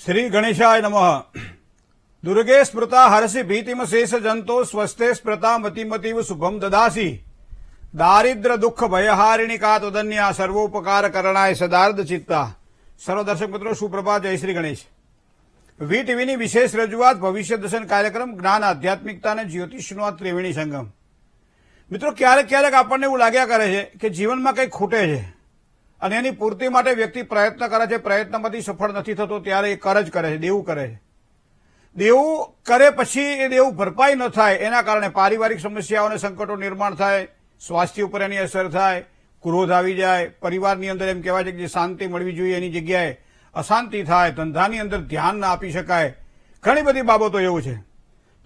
શ્રી ગણેશાય નમઃ. દુર્ગે સ્મૃતા હરસી ભીતિમ શેષ જંતો સ્વસ્તે સ્મૃતા મતિમતીવ શુભમ દદાસી. દારિદ્ર દુઃખ ભયહારિણી કા તદન્યા સર્વોપકાર કરણાય સદાર્ધ ચિત્તા. સર્વ દર્શક મિત્રો સુપ્રભાત, જય શ્રી ગણેશ. વીટીવીની વિશેષ રજૂઆત ભવિષ્ય દર્શન કાર્યક્રમ જ્ઞાન આધ્યાત્મિકતા અને જ્યોતિષનો આ ત્રિવેણી સંગમ. મિત્રો ક્યારેક ક્યારેક આપણને એવું લાગ્યા કરે છે કે જીવનમાં કંઈક ખૂટે છે અને એની પૂર્તિ માટે વ્યક્તિ પ્રયત્ન કરે છે, પ્રયત્નમાંથી સફળ નથી થતો ત્યારે એ કરજ કરે છે, દેવું કરે છે. દેવું કરે પછી એ દેવું ભરપાઈ ન થાય એના કારણે પારિવારિક સમસ્યાઓ અને સંકટો નિર્માણ થાય, સ્વાસ્થ્ય ઉપર એની અસર થાય, ક્રોધ આવી જાય, પરિવારની અંદર એમ કહેવાય છે કે જે શાંતિ મળવી જોઈએ એની જગ્યાએ અશાંતિ થાય, ધંધાની અંદર ધ્યાન ના આપી શકાય, ઘણી બધી બાબતો એવું છે.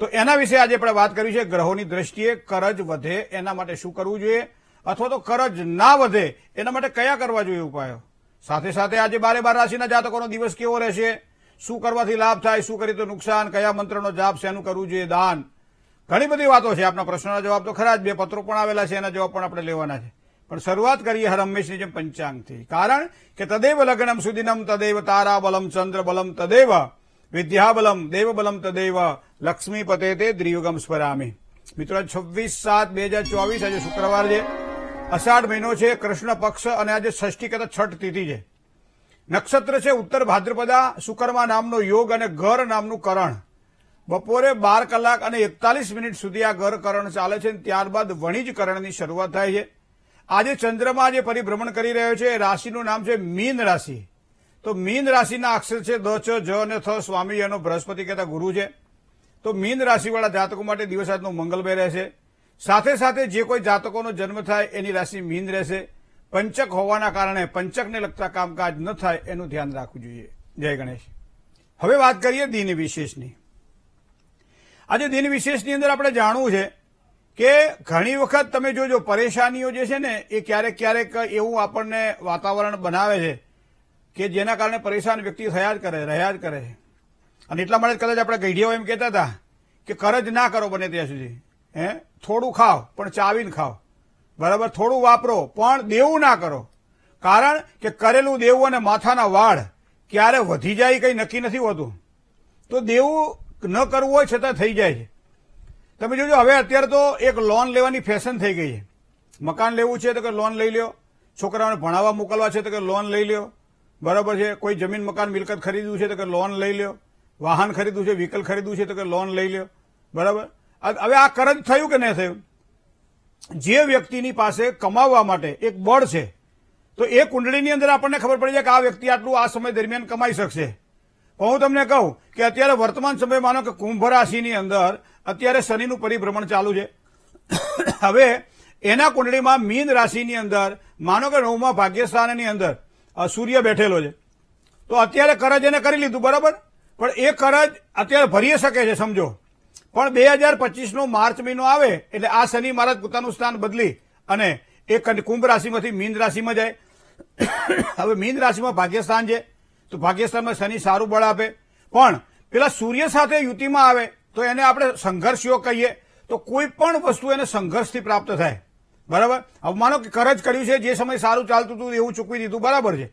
તો એના વિશે આજે આપણે વાત કરી છે. ગ્રહોની દ્રષ્ટિએ કરજ વધે એના માટે શું કરવું જોઈએ અથવા તો કરજ ના વધે એના માટે કયા કરવા જોઈએ ઉપાયો. સાથે સાથે આજે 12 રાશિના જાતકોનો દિવસ કેવો રહેશે, શું કરવાથી લાભ થાય, શું કરી તો નુકસાન, કયા મંત્રનો જાપ, શેનું કરવું જોઈએ, દાન, ઘણી બધી વાતો છે. આપના પ્રશ્નોના જવાબ તો ખરા જ, 2 પત્રો પણ આવેલા છે, એના જવાબ પણ આપણે લેવાના છે. પણ શરૂઆત કરીએ હર હંમેશની જેમ પંચાંગથી. કારણ કે તદેવ લગ્નમ સુદિનમ તદેવ તારા બલમ ચંદ્ર બલમ તદેવ વિદ્યાબલમ દેવબલમ તદેવ લક્ષ્મીપતે તે દ્રિયુગમ સ્વરામી. મિત્રો 26/7/2024 આજે શુક્રવાર છે, અષાઢ મહિનો છે, કૃષ્ણ પક્ષ અને આજે ષષ્ઠી કહેતા છઠ તિથિ છે. નક્ષત્ર છે ઉત્તર ભાદ્રપદા, શુકરમા નામનો યોગ અને ઘર નામનું કરણ. બપોરે 12 કલાક અને 41 મિનિટ સુધી આ ઘર કરણ ચાલે છે, ત્યારબાદ વણિજ કરણની શરૂઆત થાય છે. આજે ચંદ્રમા જે પરિભ્રમણ કરી રહ્યો છે એ રાશિનું નામ છે મીન રાશિ. તો મીન રાશિના અક્ષર છે દ, ચ, જ અને થ. સ્વામી એનો બૃહસ્પતિ કહેતા ગુરુ છે. તો મીન રાશિવાળા જાતકો માટે દિવસ આજનો મંગલમય રહેશે. સાથે સાથે જે કોઈ જાતકોનો જન્મ થાય એની રાશિ મીન રહેશે. પંચક હોવાના કારણે પંચકને લગતા કામકાજ ન થાય એનું ધ્યાન રાખવું જોઈએ. જય ગણેશ. હવે વાત કરીએ દિન વિશેષની. આજે દિન વિશેષની અંદર આપણે જાણવું છે કે ઘણી વખત તમે જોજો પરેશાનીઓ જે છે ને એ ક્યારેક ક્યારેક એવું આપણને વાતાવરણ બનાવે છે કે જેના કારણે પરેશાન વ્યક્તિ રહ્યા જ કરે છે. અને એટલા માટે કદાચ આપણે ગઈઢિયાઓ એમ કહેતા હતા કે કરજ ના કરો બને ત્યાં સુધી. થોડું ખાઓ પણ ચાવીને ખાઓ, બરાબર, થોડું વાપરો પણ દેવું ના કરો. કારણ કે કરેલું દેવું અને માથાના વાળ ક્યારે વધી જાય કંઈ નક્કી નથી હોતું. તો દેવું ન કરવું હોય છતાં થઈ જાય છે. તમે જોજો હવે અત્યારે તો એક લોન લેવાની ફેશન થઈ ગઈ છે. મકાન લેવું છે તો કે લોન લઈ લ્યો, છોકરાઓને ભણાવવા મોકલવા છે તો કે લોન લઈ લ્યો, બરાબર છે, કોઈ જમીન મકાન મિલકત ખરીદવું છે તો કે લોન લઈ લ્યો, વાહન ખરીદવું છે, વ્હીકલ ખરીદવું છે તો કે લોન લઈ લ્યો, બરાબર. હવે આ કરજ થયું કે નહીં થયું? જે વ્યક્તિની પાસે કમાવવા માટે એક બળ છે તો એ કુંડળીની અંદર આપણને ખબર પડી જાય કે આ વ્યક્તિ આટલું આ સમય દરમિયાન કમાઈ શકશે. હું તમને કહું કે અત્યારે વર્તમાન સમય માનો કે કુંભ રાશિની અંદર અત્યારે શનિનું પરિભ્રમણ ચાલુ છે. હવે એના કુંડળીમાં મીન રાશિની અંદર માનો કે 9મા ભાગ્યસ્થાનની અંદર સૂર્ય બેઠેલો છે. તો અત્યારે કરજ એને કરી લીધું, બરાબર, પણ એ કરજ અત્યારે ભરી શકે છે સમજો. પણ 2025નો માર્ચ મહિનો આવે એટલે આ શનિ મહારાજ પોતાનું સ્થાન બદલી અને એ કુંભ રાશિમાંથી મીન રાશિમાં જાય. હવે મીન રાશિમાં ભાગ્યસ્થાન છે તો ભાગ્યસ્થાનમાં શનિ સારું બળ આપે, પણ પેલા સૂર્ય સાથે યુતિમાં આવે તો એને આપણે સંઘર્ષ યોગ કહીએ. તો કોઈ પણ વસ્તુ એને સંઘર્ષથી પ્રાપ્ત થાય, બરાબર. હવે માનો કે કરજ કર્યું છે, જે સમય સારું ચાલતું હતું એવું ચૂકવી દીધું, બરાબર છે,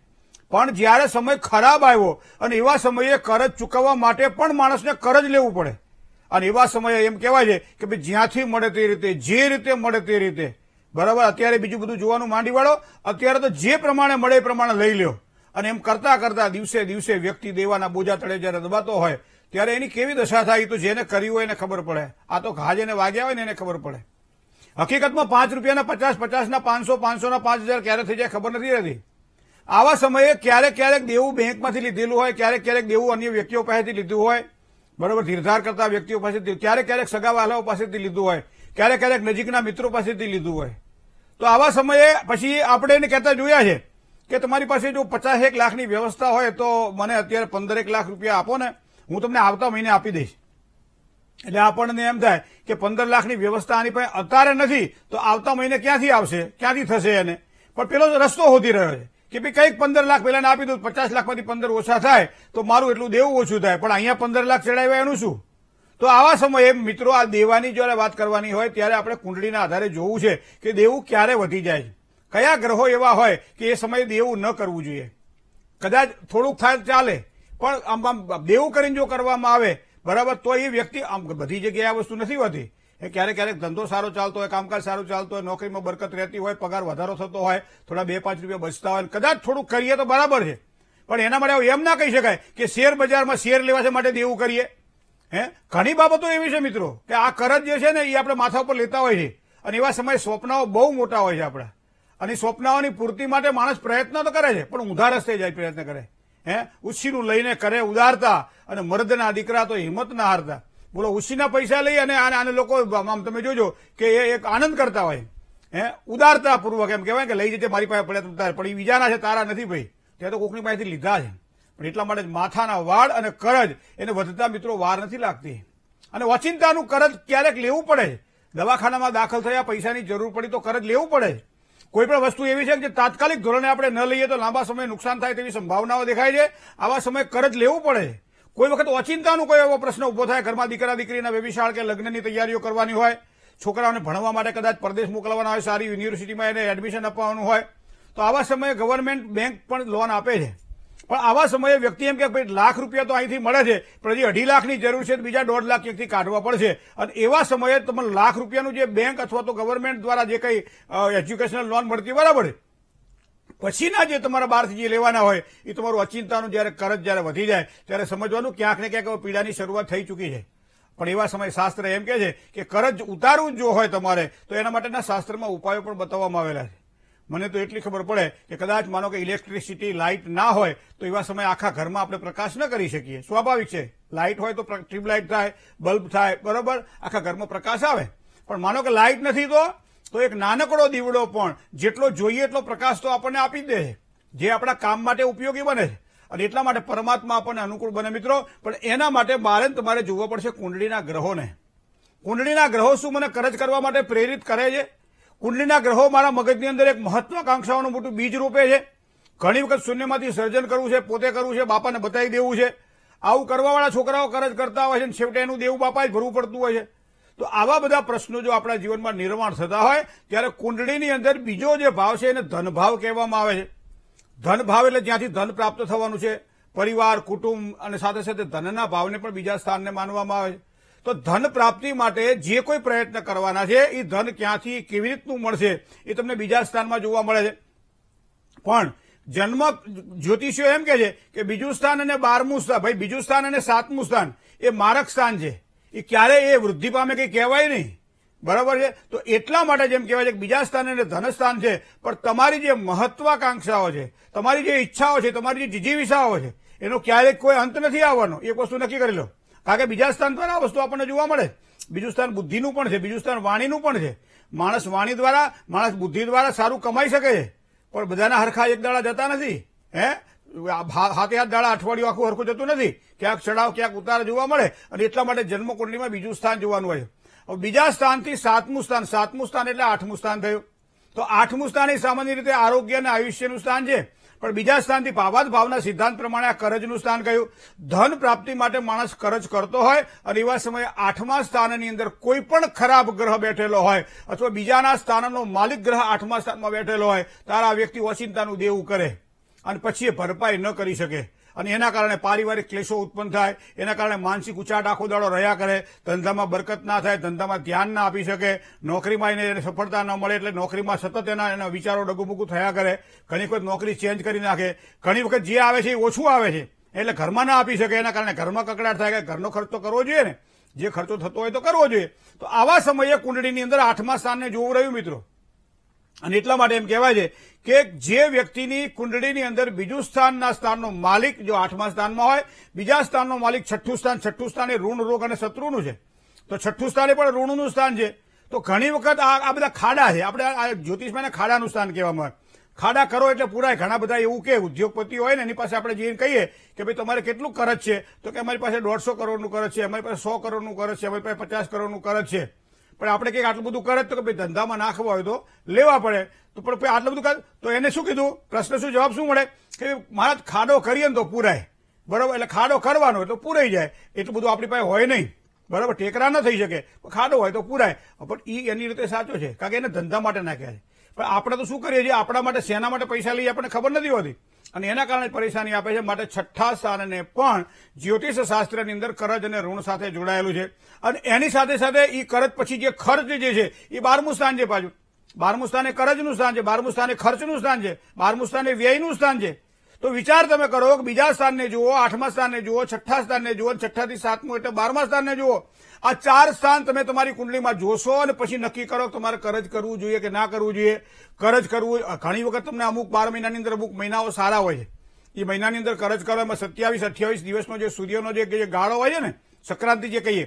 પણ જ્યારે સમય ખરાબ આવ્યો અને એવા સમયે કરજ ચૂકવવા માટે પણ માણસને કરજ લેવું પડે. અને એવા સમયે એમ કહેવાય છે કે ભાઈ જ્યાંથી મળે તે રીતે, જે રીતે મળે તે રીતે, બરાબર. અત્યારે બીજું બધું જોવાનું માંડી વાળો, અત્યારે તો જે પ્રમાણે મળે એ પ્રમાણે લઈ લ્યો. અને એમ કરતા કરતા દિવસે દિવસે વ્યક્તિ દેવાના બોજા તળે જયારે દબાતો હોય ત્યારે એની કેવી દશા થાય તો જેને કર્યું હોય એને ખબર પડે. આ તો ઘા જેને વાગ્યા હોય ને એને ખબર પડે. હકીકતમાં 5 રૂપિયાના 50, 50ના 500, 500ના 5000 ક્યારે થઈ જાય ખબર નથી રહેતી. આવા સમયે ક્યારેક ક્યારેક દેવું બેંકમાંથી લીધેલું હોય, ક્યારેક ક્યારેક દેવું અન્ય વ્યક્તિઓ પાસેથી લીધું હોય, બરાબર, ધીરધાર કરતા વ્યક્તિઓ પાસેથી, ક્યારેક ક્યારેક સગાવાલાઓ પાસેથી લીધું હોય, ક્યારેક ક્યારેક નજીકના મિત્રો પાસેથી લીધું હોય. તો આવા સમયે પછી આપણે એને કહેતા જોયા છે કે તમારી પાસે જો 51 લાખની વ્યવસ્થા હોય તો મને અત્યારે 15 લાખ રૂપિયા આપો ને, હું તમને આવતા મહિને આપી દઈશ. એટલે આપણને એમ થાય કે 15 લાખની વ્યવસ્થા આની પાસે અત્યારે નથી તો આવતા મહિને ક્યાંથી આવશે, ક્યાંથી થશે એને. પણ પેલો રસ્તો શોધી રહ્યો છે કે ભાઈ કંઈક 15 લાખ પહેલાને આપી દઉં, 50 લાખમાંથી 15 ઓછા થાય તો મારું એટલું દેવું ઓછું થાય, પણ અહીંયા 15 લાખ ચડાવ્યા એનું શું? તો આવા સમયે મિત્રો આ દેવાની જયારે વાત કરવાની હોય ત્યારે આપણે કુંડળીના આધારે જોવું છે કે દેવું ક્યારે વધી જાય છે, કયા ગ્રહો એવા હોય કે એ સમયે દેવું ન કરવું જોઈએ. કદાચ થોડુંક થાય ચાલે, પણ આમ દેવું કરીને જો કરવામાં આવે બરાબર તો એ વ્યક્તિ આમ બધી જગ્યાએ આ વસ્તુ નથી હોતી. એ ક્યારેક ક્યારેક ધંધો સારો ચાલતો હોય, કામકાજ સારું ચાલતું હોય, નોકરીમાં બરકત રહેતી હોય, પગાર વધારો થતો હોય, થોડા 2-5 રૂપિયા બચતા હોય, કદાચ થોડુંક કરીએ તો બરાબર છે. પણ એના માટે એમ ના કહી શકાય કે શેર બજારમાં શેર લેવા છે માટે દેવું કરીએ. ઘણી બાબતો એવી છે મિત્રો કે આ કરજ જે છે ને એ આપણે માથા ઉપર લેતા હોય છે અને એવા સમયે સ્વપ્નાઓ બહુ મોટા હોય છે આપણા. અને સ્વપ્નાઓની પૂર્તિ માટે માણસ પ્રયત્ન તો કરે છે પણ ઊંધા રસ્તે જાય પ્રયત્ન કરે. ઉછીનું લઈને કરે ઉદારતા અને મર્દના દીકરા તો હિંમત ના હારતા. બોલો, ઉછીના પૈસા લઈ અને આને લોકો આમ તમે જોજો કે એ એક આનંદ કરતા હોય. ઉદારતા પૂર્વક એમ કહેવાય કે લઈ જજે મારી પાસે પડે તારે, પણ એ બીજાના છે તારા નથી ભાઈ, ત્યાં તો કોકની પાસેથી લીધા છે. પણ એટલા માટે માથાના વાળ અને કરજ એને વધતા મિત્રો વાર નથી લાગતી. અને ઓચિંતાનું કરજ ક્યારેક લેવું પડે. દવાખાનામાં દાખલ થયા, પૈસાની જરૂર પડી તો કરજ લેવું પડે. કોઈ પણ વસ્તુ એવી છે કે જે તાત્કાલિક ધોરણે આપણે ન લઈએ તો લાંબા સમયે નુકસાન થાય તેવી સંભાવનાઓ દેખાય છે. આવા સમયે કરજ લેવું પડે. કોઈ વખત ઓચિંતાનું કોઈ એવો પ્રશ્ન ઉભો થાય, ઘરમાં દીકરા દીકરીના વ્યભિચાર કે લગ્નની તૈયારીઓ કરવાની હોય, છોકરાઓને ભણવા માટે કદાચ પરદેશ મોકલવાના હોય, સારી યુનિવર્સિટીમાં એને એડમિશન અપાવવાનું હોય, તો આવા સમયે ગવર્મેન્ટ બેંક પણ લોન આપે છે. પણ આવા સમયે વ્યક્તિ એમ કે ભાઈ લાખ રૂપિયા તો અહીંથી મળે છે પણ હજી 2.5 લાખની જરૂર છે, બીજા 1.5 લાખ ક્યાંકથી કાઢવા પડશે. અને એવા સમયે તમને લાખ રૂપિયાનું જે બેંક અથવા તો ગવર્મેન્ટ દ્વારા જે કંઈ એજ્યુકેશનલ લોન મળતી બરાબર, પછીના જે તમારા બહારથી જે લેવાના હોય એ તમારું અચિંતાનું જયારે કરજ જયારે વધી જાય ત્યારે સમજવાનું ક્યાંક ને ક્યાંક પીડાની શરૂઆત થઈ ચૂકી છે. પણ એવા સમયે શાસ્ત્ર એમ કહે છે કે કરજ ઉતારવું જો હોય તમારે તો એના માટેના શાસ્ત્રમાં ઉપાયો પણ બતાવવામાં આવેલા છે. મને તો એટલી ખબર પડે કે કદાચ માનો કે ઇલેક્ટ્રિસિટી લાઇટ ના હોય તો એવા સમયે આખા ઘરમાં આપણે પ્રકાશ ન કરી શકીએ. સ્વાભાવિક છે, લાઇટ હોય તો ટ્યુબલાઇટ થાય, બલ્બ થાય, બરોબર, આખા ઘરમાં પ્રકાશ આવે. પણ માનો કે લાઇટ નથી તો એક નાનકડો દીવડો પણ જેટલો જોઈએ એટલો પ્રકાશ તો આપણને આપી જ દે છે, જે આપણા કામ માટે ઉપયોગી બને છે. અને એટલા માટે પરમાત્મા આપણને અનુકૂળ બને મિત્રો. પણ એના માટે મારે તમારે જોવા પડશે કુંડળીના ગ્રહોને. કુંડળીના ગ્રહો શું મને કરજ કરવા માટે પ્રેરિત કરે છે? કુંડલીના ગ્રહો મારા મગજની અંદર એક મહત્વાકાંક્ષાઓનું મોટું બીજ રૂપે છે. ઘણી વખત શૂન્યમાંથી સર્જન કરવું છે, પોતે કરવું છે, બાપાને બતાવી દેવું છે. આવું કરવાવાળા છોકરાઓ કરજ કરતા હોય છે, છેવટે એનું દેવું બાપા જ ભરવું પડતું હોય છે. તો આવા બધા પ્રશ્નો જો આપણા જીવનમાં નિર્માણ થતા હોય ત્યારે કુંડળીની અંદર બીજો જે ભાવ છે એને ધનભાવ કહેવામાં આવે છે. ધનભાવ એટલે જ્યાંથી ધન પ્રાપ્ત થવાનું છે, પરિવાર, કુટુંબ અને સાથે સાથે ધનના ભાવને પણ બીજા સ્થાનને માનવામાં આવે છે. તો ધન પ્રાપ્તિ માટે જે કોઈ પ્રયત્ન કરવાના છે એ ધન ક્યાંથી કેવી રીતનું મળશે એ તમને બીજા સ્થાનમાં જોવા મળે છે. પણ જન્મ જ્યોતિષીઓ એમ કહે છે કે બીજું સ્થાન અને 12મું સ્થાન, ભાઈ બીજું સ્થાન અને 7મું સ્થાન એ મારક સ્થાન છે. એ ક્યારેય એ વૃદ્ધિ પામે કંઈ કહેવાય નહીં, બરાબર છે. તો એટલા માટે જેમ કહેવાય છે કે બીજા સ્થાન અને ધન સ્થાન છે, પણ તમારી જે મહત્વાકાંક્ષાઓ છે, તમારી જે ઈચ્છાઓ છે, તમારી જે જીજીવિષાઓ છે એનો ક્યારેક કોઈ અંત નથી આવવાનો. એક વસ્તુ નક્કી કરી લો, કારણ કે બીજા સ્થાન દ્વારા આ વસ્તુ આપણને જોવા મળે. બીજું સ્થાન બુદ્ધિનું પણ છે, બીજું સ્થાન વાણીનું પણ છે. માણસ વાણી દ્વારા, માણસ બુદ્ધિ દ્વારા સારું કમાઈ શકે છે, પણ બધાના હરખા એક દાડા જતા નથી. હાથે હાથ દાડા અઠવાડિયું આખું હરખું જતું નથી. ક્યાંક ચડાવ ક્યાંક ઉતાર જોવા મળે. અને એટલા માટે જન્મકુંડલીમાં બીજું સ્થાન જોવાનું હોય. બીજા સ્થાનથી 7મું સ્થાન, 7મું સ્થાન એટલે 8મું સ્થાન થયું. તો 8મું સ્થાન એ સામાન્ય રીતે આરોગ્ય અને આયુષ્યનું સ્થાન છે. પણ બીજા સ્થાનથી ભાવાર્થ ભાવના સિદ્ધાંત પ્રમાણે આ કરજનું સ્થાન કહ્યું. ધન પ્રાપ્તિ માટે માણસ કરજ કરતો હોય અને એવા સમયે 8મા સ્થાનની અંદર કોઈ પણ ખરાબ ગ્રહ બેઠેલો હોય અથવા બીજાના સ્થાનનો માલિક ગ્રહ 8મા સ્થાનમાં બેઠેલો હોય ત્યારે આ વ્યક્તિ ઓચિંતાનું દેવું કરે અને પછી એ ભરપાઈ ન કરી શકે. અને એના કારણે પારિવારિક ક્લેશો ઉત્પન્ન થાય, એના કારણે માનસિક ઉચાટ આખો દાડો રહ્યા કરે, ધંધામાં બરકત ના થાય, ધંધામાં ધ્યાન ના આપી શકે, નોકરીમાં એને સફળતા ન મળે એટલે નોકરીમાં સતત એના વિચારો ડગુમુગું થયા કરે. ઘણી વખત નોકરી ચેન્જ કરી નાખે, ઘણી વખત જે આવે છે એ ઓછું આવે છે એટલે ઘરમાં ના આપી શકે, એના કારણે ઘરમાં કકડાટ થાય કે ઘરનો ખર્ચ તો કરવો જોઈએ ને, જે ખર્ચો થતો હોય તો કરવો જોઈએ. તો આવા સમયે કુંડળીની અંદર 8મા સ્થાનને જોવું રહ્યું મિત્રો. અને એટલા માટે એમ કહેવાય છે કે જે વ્યક્તિની કુંડળીની અંદર બીજું સ્થાનનો માલિક જો 8મા સ્થાનમાં હોય, બીજા સ્થાનનો માલિક 6ઠું સ્થાન એ ઋણ, રોગ અને શત્રુનું છે. તો 6ઠું સ્થાન એ પણ ઋણનું સ્થાન છે. તો ઘણી વખત આ બધા ખાડા છે. આપણે આ જ્યોતિષમાં ખાડાનું સ્થાન કહેવામાં આવે. ખાડા કરો એટલે પૂરાય. ઘણા બધા એવું કે ઉદ્યોગપતિ હોય ને એની પાસે આપણે જઈને કહીએ કે ભાઈ તમારે કેટલું કરજ છે, તો કે અમારી પાસે 150 કરોડનું કરજ છે, અમારી પાસે 100 કરોડનું કરજ છે, અમારી પાસે 50 કરોડનું કરજ છે. પણ આપણે કંઈક આટલું બધું કરે તો કે ભાઈ ધંધામાં નાખવા હોય તો લેવા પડે. તો પણ આટલું બધું કરે તો એને શું કીધું, પ્રશ્ન શું, જવાબ શું મળે કે મારા ખાડો કરીએ ને તો પૂરાય, બરાબર. એટલે ખાડો કરવાનો એટલે પૂરાઈ જાય. એટલું બધું આપણી પાસે હોય નહીં, બરાબર, ટેકરા ન થઈ શકે, ખાડો હોય તો પૂરાય. પણ એ એની રીતે સાચો છે, કારણ કે એને ધંધા માટે નાખ્યા છે. પણ આપણે તો શું કરીએ છીએ, આપણા માટે શેના માટે પૈસા લઈએ આપણને ખબર નથી હોતી. અને એના કારણે પરેશાની આપે છે. માટે છઠ્ઠા સ્થાનને પણ જ્યોતિષ શાસ્ત્રની અંદર કરજ અને ઋણ સાથે જોડાયેલું છે. અને એની સાથે સાથે એ કરજ પછી જે ખર્ચ જે છે એ 12મું સ્થાન છે. પાછું 12મું સ્થાન એ કરજનું સ્થાન છે, 12મું સ્થાન એ ખર્ચનું સ્થાન છે, 12મું સ્થાન એ વ્યયનું સ્થાન છે. તો વિચાર તમે કરો કે બીજા સ્થાનને જુઓ, 8મા સ્થાનને જુઓ, છઠ્ઠા સ્થાનને જુઓ, છઠ્ઠાથી 7મું એટલે 12મા સ્થાનને જુઓ. આ 4 સ્થાન તમે તમારી કુંડલીમાં જોશો અને પછી નક્કી કરો કે તમારે કરજ કરવું જોઈએ કે ના કરવું જોઈએ. કરજ કરવું, ઘણી વખત તમને અમુક 12 મહિનાની અંદર અમુક મહિનાઓ સારા હોય છે. એ મહિનાની અંદર કરજ કરો એમાં 27-28 દિવસનો જે સૂર્યનો જે ગાળો હોય છે ને, સંક્રાંતિ જે કહીએ,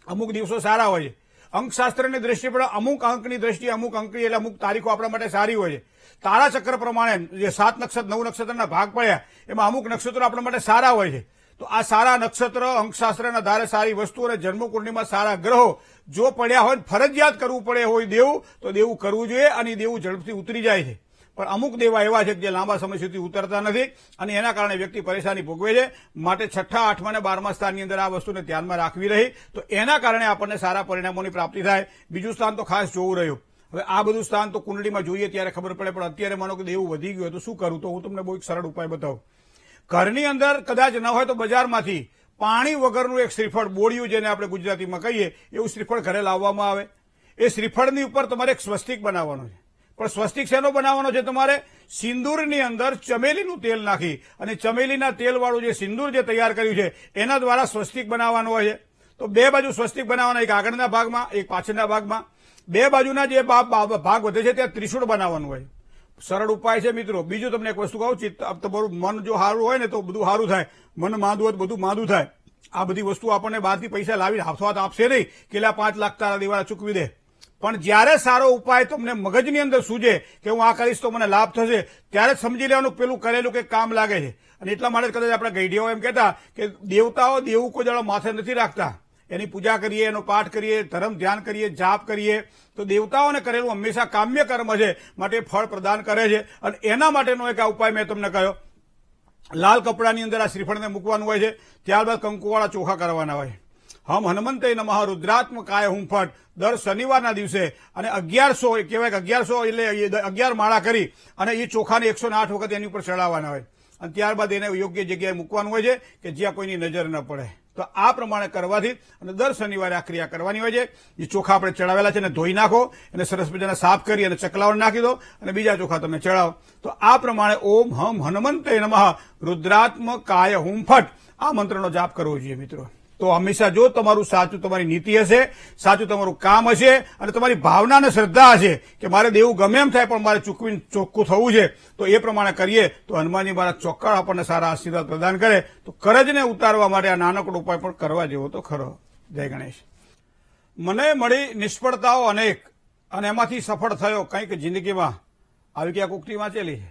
અમુક દિવસો સારા હોય છે. અંકશાસ્ત્રની દ્રષ્ટિએ પણ અમુક અંકની દ્રષ્ટિએ અમુક અંકની એટલે અમુક તારીખો આપણા માટે સારી હોય છે. તારાચક્ર પ્રમાણે જે 7 નક્ષત્ર 9 નક્ષત્રના ભાગ પડ્યા એમાં અમુક નક્ષત્રો આપણા માટે સારા હોય છે. તો આ સારા નક્ષત્ર અંકશાસ્ત્રના આધારે સારી વસ્તુ અને જન્મકુંડળીમાં સારા ગ્રહો જો પડ્યા હોય, ફરજિયાત કરવું પડે હોય દેવું, તો દેવું કરવું જોઈએ અને દેવું ઝડપથી ઉતરી જાય છે. પણ અમુક દેવા એવા છે કે જે લાંબા સમય સુધી ઉતરતા નથી અને એના કારણે વ્યક્તિ પરેશાની ભોગવે છે. માટે 6ઠ્ઠા, 8મા અને 12મા સ્થાનની અંદર આ વસ્તુને ધ્યાનમાં રાખવી રહી તો એના કારણે આપણને સારા પરિણામોની પ્રાપ્તિ થાય. બીજું સ્થાન તો ખાસ જોવું રહ્યું. હવે આ બધું સ્થાન તો કુંડળીમાં જોઈએ ત્યારે ખબર પડે, પણ અત્યારે માનો કે દેવું વધી ગયું તો શું કરું? તો હું તમને બહુ એક સરળ ઉપાય બતાવું. ઘરની અંદર કદાચ ન હોય તો બજારમાંથી પાણી વગરનું એક શ્રીફળ, બોળિયું જેને આપણે ગુજરાતીમાં કહીએ, એવું શ્રીફળ ઘરે લાવવામાં આવે. એ શ્રીફળની ઉપર તમારે એક સ્વસ્તિક બનાવવાનો છે. પણ સ્વસ્તિક શેનો બનાવવાનો છે? તમારે સિંદૂરની અંદર ચમેલીનું તેલ નાખી અને ચમેલીના તેલવાળું જે સિંદૂર જે તૈયાર કર્યું છે એના દ્વારા સ્વસ્તિક બનાવવાનો હોય છે. તો 2 બાજુ સ્વસ્તિક બનાવવાના, એક આગળના ભાગમાં, એક પાછળના ભાગમાં. 2 બાજુના જે ભાગ વધે છે ત્યાં ત્રિશૂળ બનાવવાનું હોય. સરળ ઉપાય છે મિત્રો. બીજું તમને એક વસ્તુ કહું, તમારું મન જો સારું હોય ને તો બધું સારું થાય. મન માંદું હોય તો બધું માંદું થાય. આ બધી વસ્તુ આપણને બહારથી પૈસા લાવીને હાથો આપશે નહીં કે 5 લાખ તારા દિવાળા ચૂકવી દે. પણ જ્યારે સારો ઉપાય તમને મગજની અંદર સૂજે કે હું આ કરીશ તો મને લાભ થશે, ત્યારે સમજી લેવાનું પેલું કરેલું કે કામ લાગે છે. અને એટલા માટે કદાચ આપણે ગઈઢીઓ એમ કહેતા કે દેવતાઓ દેવું કોઈ દાડો માથે નથી રાખતા. એની પૂજા કરીએ, એનો પાઠ કરીએ, ધર્મ ધ્યાન કરીએ, જાપ કરીએ તો દેવતાઓને કરેલું હંમેશા કામ્ય કર્મ છે, માટે ફળ પ્રદાન કરે છે. અને એના માટેનો એક આ ઉપાય મેં તમને કહ્યો. લાલ કપડાની અંદર આ શ્રીફળને મૂકવાનું હોય છે. ત્યારબાદ કંકુવાળા ચોખા કરવાના હોય. હમ હનુમંતે નમઃ રુદ્રાત્મકાય હુમ ફટ દર શનિવારના દિવસે અને 1100 કહેવાય કે 1100 એટલે 11 માળા કરી અને એ ચોખાને 108 વખત એની ઉપર ચડાવવાના હોય. અને ત્યારબાદ એને યોગ્ય જગ્યાએ મૂકવાનું હોય છે કે જ્યાં કોઈની નજર ન પડે. તો આ પ્રમાણે કરવાથી અને દર શનિવારે આ ક્રિયા કરવાની હોય છે. એ ચોખા આપણે ચડાવેલા છે એને ધોઈ નાખો, એને સરસ મજાના સાફ કરી અને ચકલાવડ નાખી દો અને બીજા ચોખા તમે ચડાવો. તો આ પ્રમાણે ઓમ હમ હનુમંતે નમઃ રુદ્રાત્મકાય હુમ ફટ આ મંત્રનો જાપ કરવો જોઈએ મિત્રો. તો હંમેશા જો તમારું સાચું તમારી નીતિ હશે, સાચું તમારું કામ હશે અને તમારી ભાવના અને શ્રદ્ધા હશે કે મારે દેવું ગમે એમ થાય પણ મારે ચૂકવીને ચોખ્ખું થવું છે, તો એ પ્રમાણે કરીએ તો હનુમાનજી મહારાજ ચોક્કસ આપણને સારા આશીર્વાદ પ્રદાન કરે. તો કરજને ઉતારવા માટે આ નાનકડો ઉપાય પણ કરવા જેવો તો ખરો. જય ગણેશ. મને મળી નિષ્ફળતાઓ અનેક અને એમાંથી સફળ થયો કંઈક જિંદગીમાં, આવી ક્યાંક ઉક્તિ વાંચેલી છે.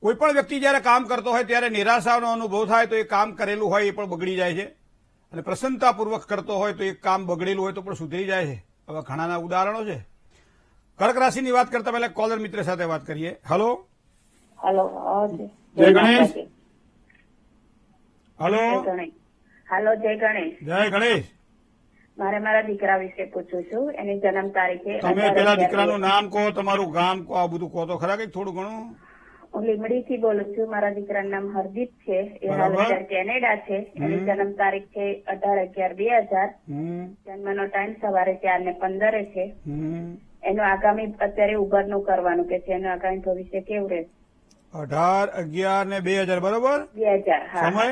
કોઈ પણ વ્યક્તિ જયારે કામ કરતો હોય ત્યારે નિરાશાનો અનુભવ થાય તો એ કામ કરેલું હોય એ પણ બગડી જાય છે અને પ્રસન્નતાપૂર્વક કરતો હોય તો એક કામ બગડેલું હોય તો પણ સુધરી જાય છે. હવે ઘણાના ઉદાહરણો છે. કર્ક રાશિની વાત કરતા પહેલા કોલર મિત્ર સાથે વાત કરીએ. હલો હેલો, જય ગણેશ. હલો હેલો, જય ગણેશ. જય ગણેશ. મારે મારા દીકરા વિશે પૂછવું છું, એની જન્મ તારીખે. તમે પેલા દીકરાનું નામ કહો, તમારું ગામ કહો, આ બધું કહો તો ખરા, કઈક થોડું ઘણું. હું લીમડી થી બોલું છું. મારા દીકરાનું નામ હરદીપ છે. એ હાલ અત્યારે કેનેડા છે. એની જન્મ તારીખ છે 18/11/2000. જન્મનો ટાઈમ સવારે 4:15 છે. એનું આગામી અત્યારે ઉબરનું કરવાનું કે છે. એનું આગામી ભવિષ્ય કેવું રહેશે? 18/11/2000 બરોબર. 2000. હા. સમય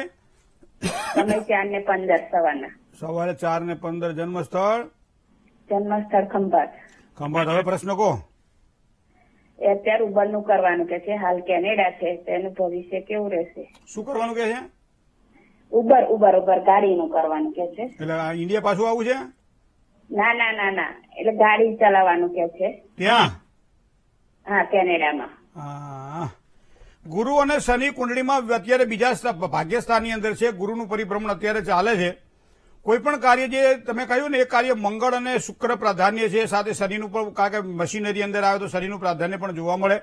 4:15 સવારના. સવારે 4:15. જન્મસ્થળ ખંભાત. ખંભાત. હવે પ્રશ્ન કહો. એ અત્યારે ઉબરનું કરવાનું કે છે. હાલ કેનેડા છે. તો એનું ભવિષ્ય કેવું રહેશે? શું કરવાનું કે છે? ઉબર ગાડીનું કરવાનું કે છે. એટલે ઇન્ડિયા પાછું આવું છે? ના. એટલે ગાડી ચલાવવાનું કે છે ત્યાં. હા, કેનેડામાં. હા. ગુરુ અને શનિ કુંડળીમાં અત્યારે બીજા ભાગ્યસ્થાનની અંદર છે. ગુરુનું પરિભ્રમણ અત્યારે ચાલે છે. કોઈ પણ કાર્ય જે તમે કહ્યું ને એ કાર્ય મંગળ અને શુક્ર પ્રાધાન્ય છે. સાથે શનિનું પણ, કારણ કે મશીનરી અંદર આવે તો શનિનું પ્રાધાન્ય પણ જોવા મળે.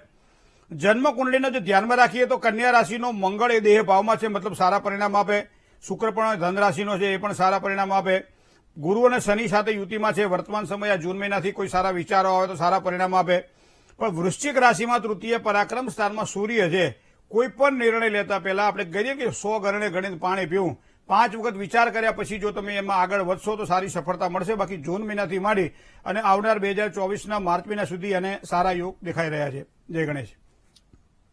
જન્મ કુંડળીને જો ધ્યાનમાં રાખીએ તો કન્યા રાશિનો મંગળ એ દેહ ભાવમાં છે, મતલબ સારા પરિણામ આપે. શુક્ર પણ ધન રાશિનો છે, એ પણ સારા પરિણામ આપે. ગુરુ અને શનિ સાથે યુતિમાં છે. વર્તમાન સમય આ જૂન મહિનાથી કોઈ સારા વિચારો આવે તો સારા પરિણામ આપે. પણ વૃશ્ચિક રાશિમાં તૃતીય પરાક્રમ સ્થાનમાં સૂર્ય છે. કોઈ પણ નિર્ણય લેતા પહેલા આપણે કહીએ કે 100 ગરણે ગણીને પાણી પીવું, 5 વખત વિચાર કર્યા પછી જો તમે એમાં આગળ વધશો તો સારી સફળતા મળશે. બાકી જૂન મહિનાથી માંડી અને આવનાર 2024ના માર્ચ મહિના સુધી અને સારા યોગ દેખાઈ રહ્યા છે. જય ગણેશ.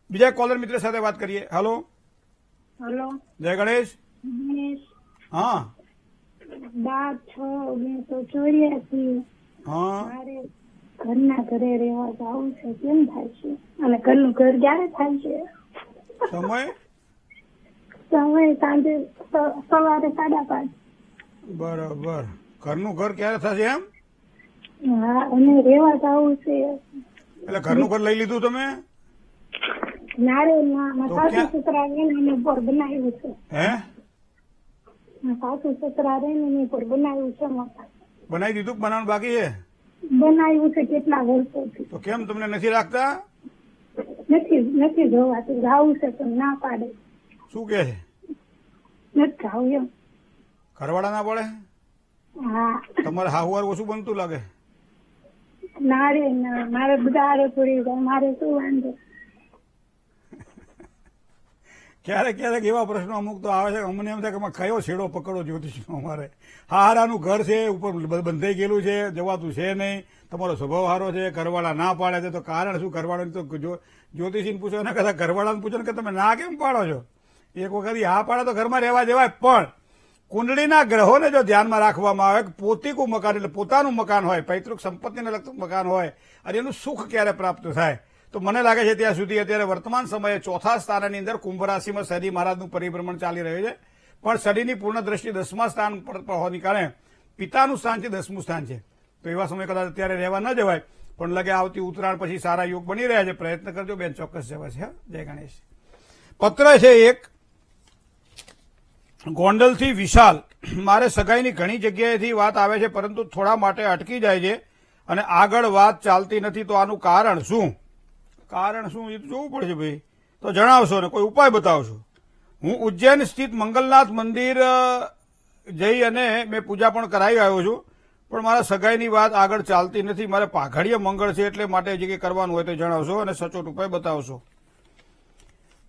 બીજા કોલર મિત્ર સાથે વાત કરીએ. હેલો. હેલો. જય ગણેશ. હા 12/6/1984 હા મારે ઘરના ઘરે રહેવા જવું છે, કેમ થાય છે? અને ઘરનું ઘર ક્યારે થાય છે? સમય સમય સાંજે સવારે 5:30. બરાબર. ઘરનું ઘર ક્યારે થશે એમ? હા, અને રહેવા જવું છે. એટલે ઘરનું ઘર લઈ લીધું તમે? નારે ના તો સાસુ ક્યાં? સસરા રહીને એને ઉપર બનાવ્યું છે. હે સાસુ સસરા રહીને એને ઉપર બનાવ્યું છે મકાન. બનાવી દીધું કે બનાવવાનું બાકી છે? બનાવ્યું છે કેટલા વર્ષોથી. તો કેમ તમને નથી રાખતા? નથી જોવાતું. જવું છે પણ ના પાડે. શું કે છે? નથી જવું એમ. ઘરવાળા ના પડે? હા, તમારે હાહુવાર ઓછું બનતું લાગે. ના રે ના, મારે બધા હારે પડી જાય, મારે શું વાંધો. ક્યારેક ક્યારેક એવા પ્રશ્નો અમુક તો આવે છે કે અમને એમ થાય કે આમાં કયો છેડો પકડો જ્યોતિષનો. અમારે હારાનું ઘર છે, ઉપર બંધાઈ ગયેલું છે, જવાતું છે નહીં, તમારો સ્વભાવ સારો છે, ઘરવાળા ના પાડે છે, તો કારણ શું? ઘરવાળાને તો જ્યોતિષીને પૂછો એના કરતા ઘરવાળાને પૂછો ને કે તમે ના કેમ પાડો છો? એક વખત હા પાડે તો ઘરમાં રહેવા દેવાય. પણ કુંડળીના ગ્રહોને જો ધ્યાનમાં રાખવામાં આવે કે પોતીકું મકાન એટલે પોતાનું મકાન હોય, પૈતૃક સંપત્તિને લગતું મકાન હોય અને એનું સુખ ક્યારે પ્રાપ્ત થાય, તો મને લાગે છે ત્યાં સુધી અત્યારે વર્તમાન સમયે ચોથા સ્થાનની અંદર કુંભ રાશિમાં શનિ મહારાજનું પરિભ્રમણ ચાલી રહ્યું છે. પણ શનિની પૂર્ણ દ્રષ્ટિ 10મા સ્થાન પર હોવાને કારણે પિતાનું સ્થાન છે 10મું સ્થાન છે. તો એવા સમય કદાચ અત્યારે રહેવા ન જવાય, પણ લાગે આવતી ઉત્તરાયણ પછી સારા યોગ બની રહ્યા છે. પ્રયત્ન કરજો બેન, ચોક્કસ જવા છે. જય ગણેશ. પત્ર છે એક ગોંડલથી વિશાલ. મારે સગાઈની ઘણી જગ્યાએથી વાત આવે છે, પરંતુ થોડા માટે અટકી જાય છે અને આગળ વાત ચાલતી નથી. તો આનું કારણ શું? કારણ શું એ તો જોવું પડશે ભાઈ. તો જણાવશો ને કોઈ ઉપાય બતાવશો. હું ઉજ્જૈન સ્થિત મંગલનાથ મંદિર જઈ અને મેં પૂજા પણ કરાવી આવ્યો છું, પણ મારા સગાઈની વાત આગળ ચાલતી નથી. મારે પાઘડીય મંગળ છે એટલે માટે જે કંઈ કરવાનું હોય તે જણાવશો અને સચોટ ઉપાય બતાવશો.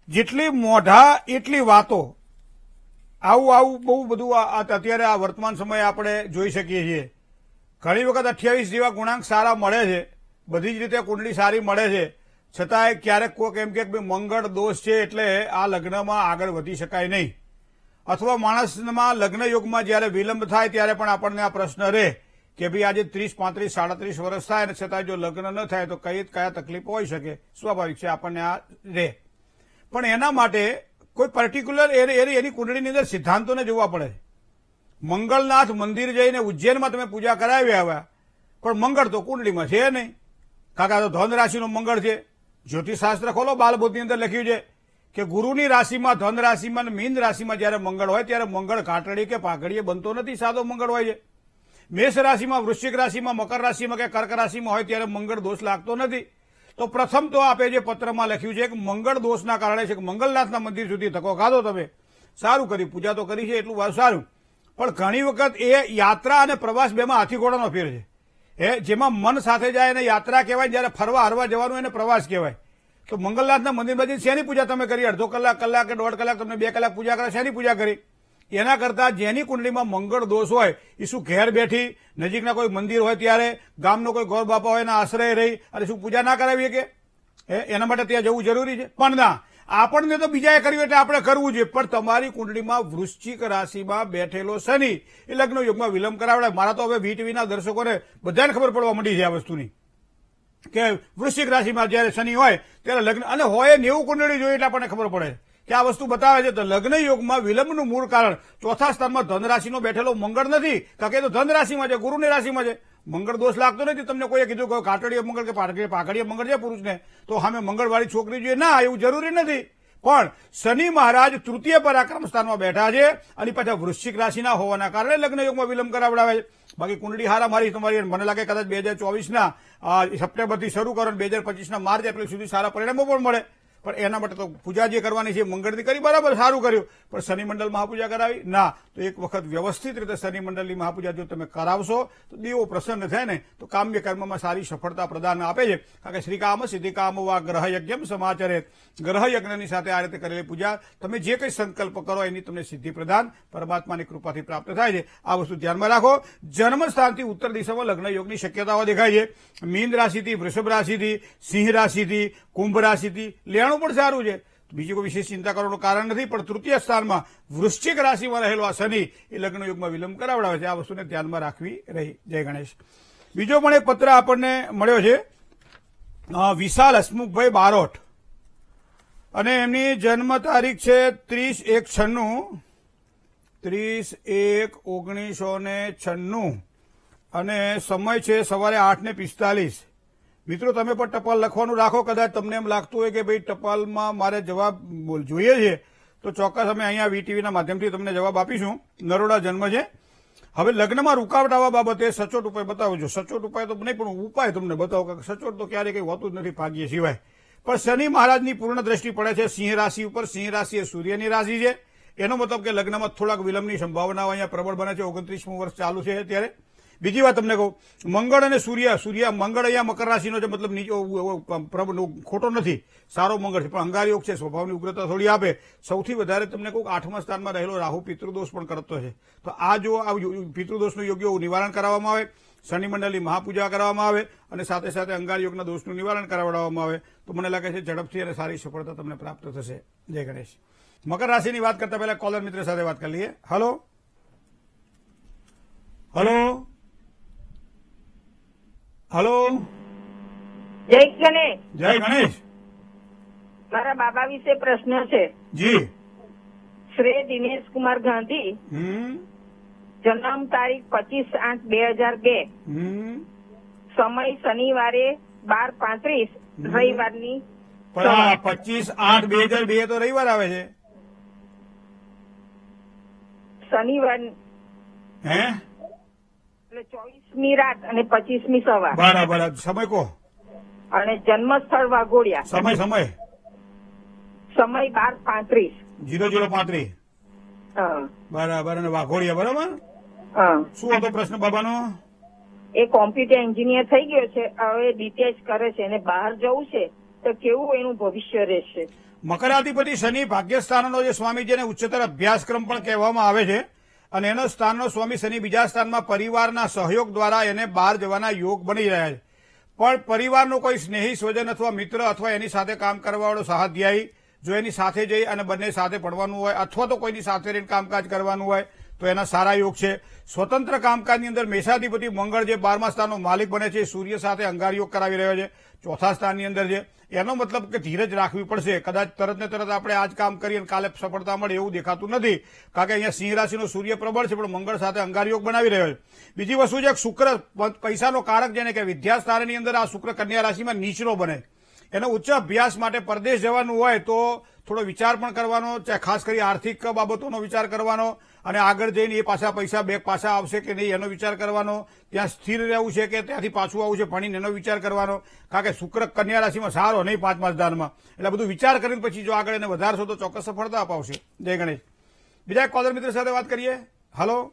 જેટલી મોઢા એટલી વાતો. આવું બહુ બધું અત્યારે આ વર્તમાન સમયે આપણે જોઈ શકીએ છીએ. ઘણી વખત 28 જેવા ગુણાંક સારા મળે છે, બધી જ રીતે કુંડળી સારી મળે છે, છતાંય ક્યારેક કોઈક એમ કે મંગળ દોષ છે એટલે આ લગ્નમાં આગળ વધી શકાય નહીં. અથવા માણસમાં લગ્ન યોગમાં જ્યારે વિલંબ થાય ત્યારે પણ આપણને આ પ્રશ્ન રહે કે ભાઈ આજે 30, 35, 37 વર્ષ થાય અને છતાં જો લગ્ન ન થાય તો કયા તકલીફ હોઈ શકે. સ્વાભાવિક છે, આપણને આ રહે. પણ એના માટે કોઈ પર્ટિક્યુલર એની કુંડળીની અંદર સિદ્ધાંતોને જોવા પડે. મંગળનાથ મંદિર જઈને ઉજ્જૈનમાં તમે પૂજા કરાવી આવ્યા, પણ મંગળ તો કુંડળીમાં છે નહીં. કાકા તો ધન રાશિનો મંગળ છે. જ્યોતિષશાસ્ત્ર ખોલો, બાલબોધની અંદર લખ્યું છે કે ગુરુની રાશિમાં, ધન રાશિમાં અને મીન રાશિમાં જયારે મંગળ હોય ત્યારે મંગળ ઘાટડી કે પાઘડીએ બનતો નથી, સાદો મંગળ હોય છે. મેષ રાશિમાં, વૃશ્ચિક રાશિમાં, મકર રાશિમાં કે કર્ક રાશિમાં હોય ત્યારે મંગળ દોષ લાગતો નથી. તો પ્રથમ તો આપે જે પત્રમાં લખ્યું છે કે મંગળ દોષના કારણે છે કે મંગલનાથના મંદિર સુધી ધક્કો ખાધો તમે, સારું કર્યું, પૂજા તો કરી છે એટલું સારું. પણ ઘણી વખત એ યાત્રા અને પ્રવાસ બેમાં હાથી ઘોડાનો ફેર છે. જેમાં મન સાથે જાય એને યાત્રા કહેવાય, જયારે ફરવા હરવા જવાનું એને પ્રવાસ કહેવાય. તો મંગલનાથના મંદિરમાં જઈને શેની પૂજા તમે કરી? અડધો કલાક, કલાક કે 1.5 કલાક તમને 2 કલાક પૂજા કરે, શેની પૂજા કરી? એના કરતા જેની કુંડલીમાં મંગળ દોષ હોય એ શું ઘેર બેઠી નજીકના કોઈ મંદિર હોય ત્યારે ગામનો કોઈ ગોર બાપા હોય એના આશ્રય રહી અને શું પૂજા ના કરાવીએ કે? એના માટે ત્યાં જવું જરૂરી છે? પણ ના, આપણને તો બીજાએ કર્યું એટલે આપણે કરવું જોઈએ. પણ તમારી કુંડળીમાં વૃશ્ચિક રાશિમાં બેઠેલો શનિ એ લગ્ન યોગમાં વિલંબ કરાવડે. મારા તો હવે વીટીવીના દર્શકોને બધાને ખબર પડવા માંડી છે આ વસ્તુની કે વૃશ્ચિક રાશિમાં જયારે શનિ હોય ત્યારે લગ્ન, અને હોય 90 કુંડળી જોઈએ એટલે આપણને ખબર પડે કે આ વસ્તુ બતાવે છે. તો લગ્ન યોગમાં વિલંબનું મૂળ કારણ ચોથા સ્થાનમાં ધન રાશિનો બેઠેલો મંગળ નથી. કારણ કે તો ધન રાશિમાં છે, ગુરુની રાશિમાં છે. મંગળ દોષ લાગતો નથી. તમને કોઈએ કીધું કે કાટડીય મંગળ કે પાઘડીય મંગળ છે પુરુષને તો સામે મંગળવાળી છોકરી જોઈએ? ના, એવું જરૂરી નથી. પણ શનિ મહારાજ તૃતીય પરાક્રમ સ્થાનમાં બેઠા છે અને પાછા વૃશ્ચિક રાશિના હોવાના કારણે લગ્ન યોગમાં વિલંબ કરાવડાવે છે. બાકી કુંડળી હારા મારી તમારી મને લાગે કદાચ 2024ના સપ્ટેમ્બરથી શરૂ કરો, 2025ના માર્ચ એપ્રિલ સુધી સારા પરિણામો પણ મળે. પણ એના માટે તો પૂજા જે કરવાની છે મંગળની કરી, બરાબર, સારું કર્યું. પણ શનિ મંડળ મહાપૂજા કરાવી ના, તો એક વખત વ્યવસ્થિત રીતે શનિ મંડળની મહાપૂજા જો તમે કરાવશો તો દેવો પ્રસન્ન થાય ને તો કામ્ય કર્મમાં સારી સફળતા પ્રદાન આપે છે. કારણ કે શ્રીકામ સિદ્ધિકામ વા ગ્રહયજ્ઞમ સમાચરે, ગ્રહયજ્ઞની સાથે આ રીતે કરેલી પૂજા તમે જે કંઈ સંકલ્પ કરો એની તમને સિદ્ધિ પ્રદાન પરમાત્માની કૃપાથી પ્રાપ્ત થાય છે. આ વસ્તુ ધ્યાનમાં રાખો. જન્મ સ્થાનથી ઉત્તર દિશામાં લગ્ન યોગની શક્યતાઓ દેખાય છે. મીન રાશિથી, વૃષભ રાશિથી, સિંહ રાશિથી, કુંભ રાશિથી લેણું પણ સારું છે. બીજી કોઈ વિશેષ ચિંતા કરવાનું કારણ નથી. પણ તૃતીય સ્થાનમાં વૃશ્ચિક રાશિમાં રહેલો આ શનિ એ લગ્ન યોગમાં વિલંબ કરાવડાવે છે. આ વસ્તુને ધ્યાનમાં રાખવી રહી. જય ગણેશ. બીજો પણ એક પત્ર આપણને મળ્યો છે વિશાલ હસમુખભાઈ બારોટ, અને એમની જન્મ તારીખ છે 30/1/96, 30/1/1996, અને સમય છે સવારે 8:45. મિત્રો તમે પણ ટપાલ લખવાનું રાખો. કદાચ તમને એમ લાગતું હોય કે ભાઈ ટપાલમાં મારે જવાબ જોઈએ છે તો ચોક્કસ અમે અહીંયા વીટીવીના માધ્યમથી તમને જવાબ આપીશું. નરોડા જન્મ છે. હવે લગ્નમાં રૂકાવટ આવવા બાબતે સચોટ ઉપાય બતાવજો. સચોટ ઉપાય તો નહીં પણ ઉપાય તમને બતાવો, કે સચોટ તો ક્યારેય કંઈ હોતું જ નથી ભાગ્ય સિવાય. પણ શનિ મહારાજની પૂર્ણ દ્રષ્ટિ પડે છે સિંહ રાશિ ઉપર. સિંહ રાશિ એ સૂર્યની રાશિ છે. એનો મતલબ કે લગ્નમાં થોડાક વિલંબની સંભાવનાઓ અહીંયા પ્રબળ બને છે. 29મું વર્ષ ચાલુ છે ત્યારે. બીજી વાત તમને કહું, મંગળ અને સૂર્ય મંગળ અહીંયા મકર રાશિનો છે, મતલબ ખોટો નથી, સારો મંગળ છે, પણ અંગારયોગ છે, સ્વભાવની ઉગ્રતા થોડી આપે. સૌથી વધારે તમને કહું 8મા સ્થાનમાં રહેલો રાહુ પિતૃદોષ પણ કરતો છે. તો આ જો આ પિતૃદોષનું યોગ્ય નિવારણ કરાવવામાં આવે, શનિ મંડળની મહાપૂજા કરવામાં આવે અને સાથે સાથે અંગારયોગના દોષનું નિવારણ કરાવવામાં આવે તો મને લાગે છે ઝડપથી અને સારી સફળતા તમને પ્રાપ્ત થશે. જય ગણેશ. મકર રાશિની વાત કરતા પહેલા કોલર મિત્ર સાથે વાત કરી લઈએ. Hello hello hello. જય ગણેશ. જય ગણેશ. મારા બાબા વિશે પ્રશ્ન છે. જી. શ્રી દિનેશ કુમાર ગાંધી, જન્મ તારીખ 25/8/2002, સમય શનિવારે 12:35, રવિવારની. 25/8/2002 તો રવિવાર આવે છે. શનિવાર હે એટલે 24મી રાત અને 25મી સવાર. બરાબર. સમય કહો. અને જન્મ સ્થળ વાઘોડિયા. સમય સમય 12:35. 00:35. હા. બરાબર. અને વાઘોડિયા. બરાબર. હા. શું હતો પ્રશ્ન બાબાનો? એ કોમ્પ્યુટર એન્જિનિયર થઈ ગયો છે, હવે ડીટેચ કરે છે અને બહાર જવું છે તો કેવું એનું ભવિષ્ય રહેશે? મકરાધિપતિ શનિ ભાગ્યસ્થાનનો જે સ્વામી જેને ઉચ્ચતર અભ્યાસક્રમ પણ કહેવામાં આવે છે, અને એનો સ્થાનનો સ્વામી શનિ બીજા સ્થાનમાં પરિવારના સહયોગ દ્વારા એને બહાર જવાના યોગ બની રહ્યા છે. પણ પરિવારનો કોઈ સ્નેહી સ્વજન અથવા મિત્ર અથવા એની સાથે કામ કરવાવાળો સહાધ્યાયી જો એની સાથે જઈ અને બંને સાથે પડવાનું હોય અથવા તો કોઈની સાથે રહીને કામકાજ કરવાનું હોય તો એના સારા યોગ છે. સ્વતંત્ર કામકાજની અંદર મેષાધિપતિ મંગળ જે 12મા સ્થાનનો માલિક બને છે, સૂર્ય સાથે અંગાર યોગ કરાવી રહ્યો છે, 4થા સ્થાનની અંદર છે. એનો મતલબ કે ધીરજ રાખવી પડશે. કદાચ તરત ને તરત આપણે આજ કામ કરીએ અને કાલે સફળતા મળે એવું દેખાતું નથી. કારણ કે અહીંયા સિંહ રાશિનો સૂર્ય પ્રબળ છે પણ મંગળ સાથે અંગાર યોગ બનાવી રહ્યો છે. બીજી વસ્તુ છે શુક્ર પૈસાનો કારક, જેને કે વિદ્યાસ્થાનની અંદર આ શુક્ર કન્યા રાશિમાં નીચલો બને. એનો ઉચ્ચ અભ્યાસ માટે પરદેશ જવાનું હોય તો થોડો વિચાર પણ કરવાનો, ખાસ કરી આર્થિક બાબતોનો વિચાર કરવાનો, અને આગળ જઈને એ પાછા પૈસા બેક પાછા આવશે કે નહીં એનો વિચાર કરવાનો, ત્યાં સ્થિર રહેવું છે કે ત્યાંથી પાછું આવવું છે ભણીને એનો વિચાર કરવાનો. કારણ કે શુક્ર કન્યા રાશિમાં સારો નહીં 5મા સ્થાનમાં, એટલે બધું વિચાર કરીને પછી જો આગળ એને વધારશો તો ચોક્કસ સફળતા અપાવશે. જય ગણેશ. બીજા એક કોલર મિત્ર સાથે વાત કરીએ. હલો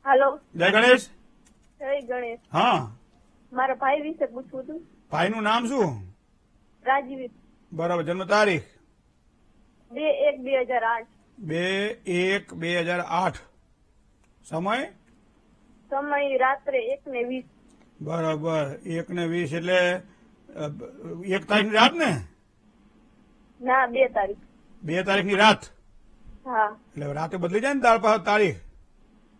હાલો. જય ગણેશ. જય ગણેશ. હા, મારા ભાઈ વિશે પૂછવું હતું. ભાઈનું નામ શું? રાજવીર. બરાબર. જન્મ તારીખ? 2/1/2008. 2/1/2008. સમય? સમય રાત્રે 1:20. બરાબર. 1:20 એટલે 1 તારીખની રાત ને? ના, 2 તારીખ. 2 તારીખની રાત. હા. એટલે રાતે બદલી જાય ને તારીખ?